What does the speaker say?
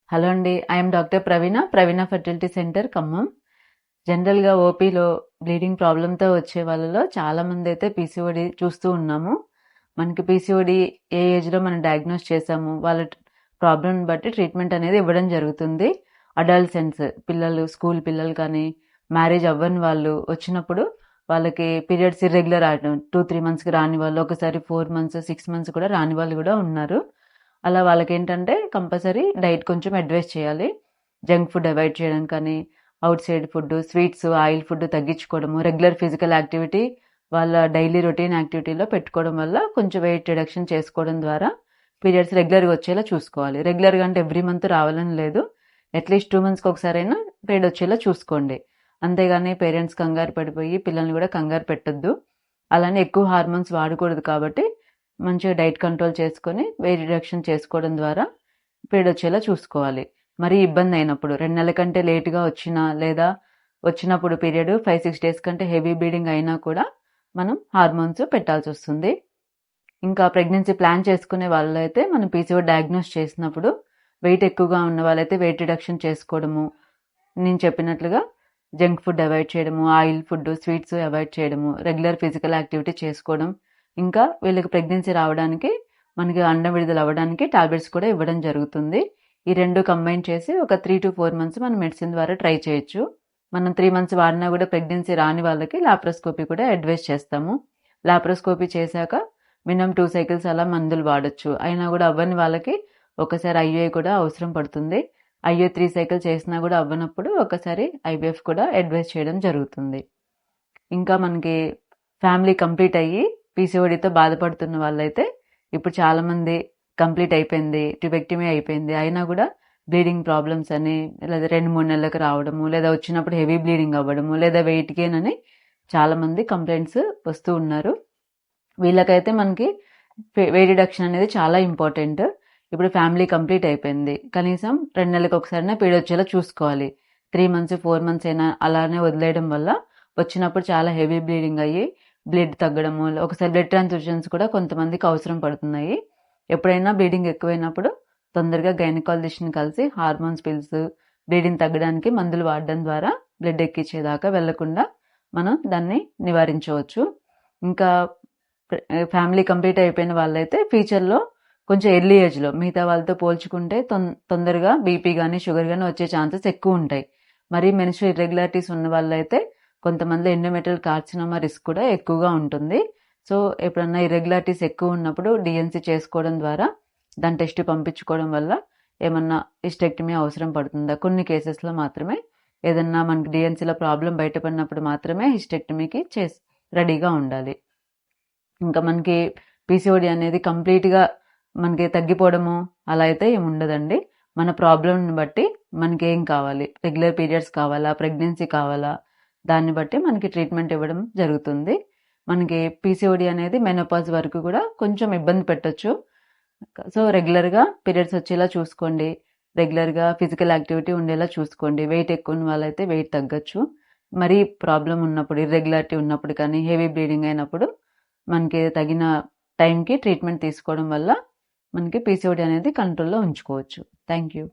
Hello అండి. I'm doctor Praveena fertility centre Khammam. జనరల్‌గా ఓపీలో bleeding ప్రాబ్లమ్‌తో వచ్చే వాళ్ళలో చాలామంది అయితే పీసీఓడీ చూస్తూ ఉన్నాము. మనకి పీసీఓడీ ఏ ఏజ్‌లో మనం డయాగ్నోస్ చేసాము, వాళ్ళ ప్రాబ్లమ్‌ని బట్టి ట్రీట్మెంట్ అనేది ఇవ్వడం జరుగుతుంది. అడల్సెంట్స్ పిల్లలు, స్కూల్ పిల్లలు కానీ, మ్యారేజ్ అవ్వని వాళ్ళు వచ్చినప్పుడు వాళ్ళకి పీరియడ్స్ ఇర్రెగ్యులర్ అవ్వడం 2, 3 మంత్స్‌కి రాని వాళ్ళు, ఒకసారి 4 మంత్స్, 6 మంత్స్ కూడా రాని వాళ్ళు కూడా ఉన్నారు. అలా వాళ్ళకేంటంటే కంపల్సరీ డైట్ కొంచెం అడ్వైస్ చేయాలి. జంక్ ఫుడ్ అవాయిడ్ చేయడం కానీ, outside food, sweets, oil food తగ్గించుకోవడము, రెగ్యులర్ ఫిజికల్ యాక్టివిటీ వాళ్ళ డైలీ రొటీన్ యాక్టివిటీలో పెట్టుకోవడం వల్ల కొంచెం వెయిట్ రిడక్షన్ చేసుకోవడం ద్వారా పీరియడ్స్ రెగ్యులర్గా వచ్చేలా చూసుకోవాలి. రెగ్యులర్గా అంటే ఎవ్రీ మంత్ రావాలని లేదు. అట్లీస్ట్ 2 మంత్స్కి ఒకసారైనా పీరియడ్ వచ్చేలా చూసుకోండి. అంతేగాని పేరెంట్స్ కంగారు పడిపోయి పిల్లల్ని కూడా కంగారు పెట్టొద్దు. అలానే ఎక్కువ హార్మోన్స్ వాడకూడదు కాబట్టి మంచిగా డైట్ కంట్రోల్ చేసుకొని వెయిట్ రిడక్షన్ చేసుకోవడం ద్వారా పీరియడ్ వచ్చేలా చూసుకోవాలి. మరీ ఇబ్బంది అయినప్పుడు 2 నెలల కంటే లేటుగా వచ్చినా లేదా వచ్చినప్పుడు పీరియడ్ 5-6 డేస్ కంటే హెవీ బ్లీడింగ్ అయినా కూడా మనం హార్మోన్స్ పెట్టాల్సి వస్తుంది. ఇంకా ప్రెగ్నెన్సీ ప్లాన్ చేసుకునే వాళ్ళైతే మనం పీసీఓడి డయాగ్నోస్ చేసినప్పుడు వెయిట్ ఎక్కువగా ఉన్న వాళ్ళైతే వెయిట్ రిడక్షన్ చేసుకోవడము, నేను చెప్పినట్లుగా జంక్ ఫుడ్ అవాయిడ్ చేయడము, ఆయిల్ ఫుడ్, స్వీట్స్ అవాయిడ్ చేయడము, రెగ్యులర్ ఫిజికల్ యాక్టివిటీ చేసుకోవడం, ఇంకా వీళ్ళకి ప్రెగ్నెన్సీ రావడానికి మనకి అండం విడుదల అవ్వడానికి టాబ్లెట్స్ కూడా ఇవ్వడం జరుగుతుంది. ఈ 2 కంబైన్ చేసి ఒక 3-4 మంత్స్ మనం మెడిసిన్ ద్వారా ట్రై చేయొచ్చు. మనం 3 మంత్స్ వాడినా కూడా ప్రెగ్నెన్సీ రాని వాళ్ళకి లాప్రోస్కోపీ కూడా అడ్వైస్ చేస్తాము. లాప్రోస్కోపీ చేశాక మినిమం 2 సైకిల్స్ అలా మందులు వాడొచ్చు. అయినా కూడా అవ్వని వాళ్ళకి ఒకసారి ఐయుఐ కూడా అవసరం పడుతుంది. ఐయుఐ 3 సైకిల్ చేసినా కూడా అవ్వనప్పుడు ఒకసారి ఐవీఎఫ్ కూడా అడ్వైస్ చేయడం జరుగుతుంది. ఇంకా మనకి ఫ్యామిలీ కంప్లీట్ అయ్యి పీసీఓడితో బాధపడుతున్న వాళ్ళైతే ఇప్పుడు చాలామంది కంప్లీట్ అయిపోయింది, ట్యూబెక్టమీ అయిపోయింది, అయినా కూడా బ్లీడింగ్ ప్రాబ్లమ్స్ అని, లేదా 2-3 నెలలకు రావడము, లేదా వచ్చినప్పుడు హెవీ బ్లీడింగ్ అవ్వడము, లేదా వెయిట్ గెయిన్ అని చాలామంది కంప్లైంట్స్ వస్తూ ఉన్నారు. వీళ్ళకైతే మనకి వెయిట్ రిడక్షన్ అనేది చాలా ఇంపార్టెంట్. ఇప్పుడు ఫ్యామిలీ కంప్లీట్ అయిపోయింది, కనీసం 2 నెలలకు ఒకసారైనా పీరియడ్ వచ్చేలా చూసుకోవాలి. 3 మంత్స్ 4 మంత్స్ అయినా అలానే వదిలేయడం వల్ల వచ్చినప్పుడు చాలా హెవీ బ్లీడింగ్ అయ్యి బ్లడ్ తగ్గడము, ఒకసారి బ్లడ్ ట్రాన్స్ఫ్యూషన్స్ కూడా కొంతమందికి అవసరం పడుతున్నాయి. ఎప్పుడైనా బ్లీడింగ్ ఎక్కువైనప్పుడు తొందరగా గైనకాలజిస్ట్ని కలిసి హార్మోన్స్ పిల్స్, బ్లీడింగ్ తగ్గడానికి మందులు వాడడం ద్వారా బ్లడ్ ఎక్కించేదాకా వెళ్లకుండా మనం దాన్ని నివారించవచ్చు. ఇంకా ఫ్యామిలీ కంప్లీట్ అయిపోయిన వాళ్ళైతే ఫ్యూచర్లో కొంచెం ఎర్లీ ఏజ్లో మిగతా వాళ్ళతో పోల్చుకుంటే తొందరగా బీపీ కానీ షుగర్ కానీ వచ్చే ఛాన్సెస్ ఎక్కువ ఉంటాయి. మరి మెన్స్ట్రువల్ ఇర్రెగ్యులారిటీస్ ఉన్న వాళ్ళైతే కొంతమంది ఎండోమెట్రియల్ కార్సినోమా రిస్క్ కూడా ఎక్కువగా ఉంటుంది. సో ఎప్పుడన్నా ఇర్రెగ్యులారిటీస్ ఎక్కువ ఉన్నప్పుడు డిఎన్సీ చేసుకోవడం ద్వారా దాని టెస్ట్ పంపించుకోవడం వల్ల ఏమన్నా హిస్టెక్టమీ అవసరం పడుతుందా, కొన్ని కేసెస్లో మాత్రమే, ఏదన్నా మనకి డిఎన్సీలో ప్రాబ్లం బయటపడినప్పుడు మాత్రమే హిస్టెక్టమీకి రెడీగా ఉండాలి. ఇంకా మనకి పీసీఓడి అనేది కంప్లీట్గా మనకి తగ్గిపోవడము అలా అయితే ఏమి ఉండదండి. మన ప్రాబ్లంని బట్టి మనకి ఏం కావాలి, రెగ్యులర్ పీరియడ్స్ కావాలా, ప్రెగ్నెన్సీ కావాలా, దాన్ని బట్టి మనకి ట్రీట్మెంట్ ఇవ్వడం జరుగుతుంది. మనకి పీసీఓడి అనేది మెనోపాజ్ వరకు కూడా కొంచెం ఇబ్బంది పెట్టొచ్చు. సో రెగ్యులర్గా పీరియడ్స్ వచ్చేలా చూసుకోండి, రెగ్యులర్గా ఫిజికల్ యాక్టివిటీ ఉండేలా చూసుకోండి. వెయిట్ ఎక్కువ ఉన్న వాళ్ళైతే వెయిట్ తగ్గచ్చు. మరీ ప్రాబ్లం ఉన్నప్పుడు, ఇర్రెగ్యులారిటీ ఉన్నప్పుడు కానీ, హెవీ బ్లీడింగ్ అయినప్పుడు మనకి తగిన టైంకి ట్రీట్మెంట్ తీసుకోవడం వల్ల మనకి పీసీఓడి అనేది కంట్రోల్లో ఉంచుకోవచ్చు. Thank you.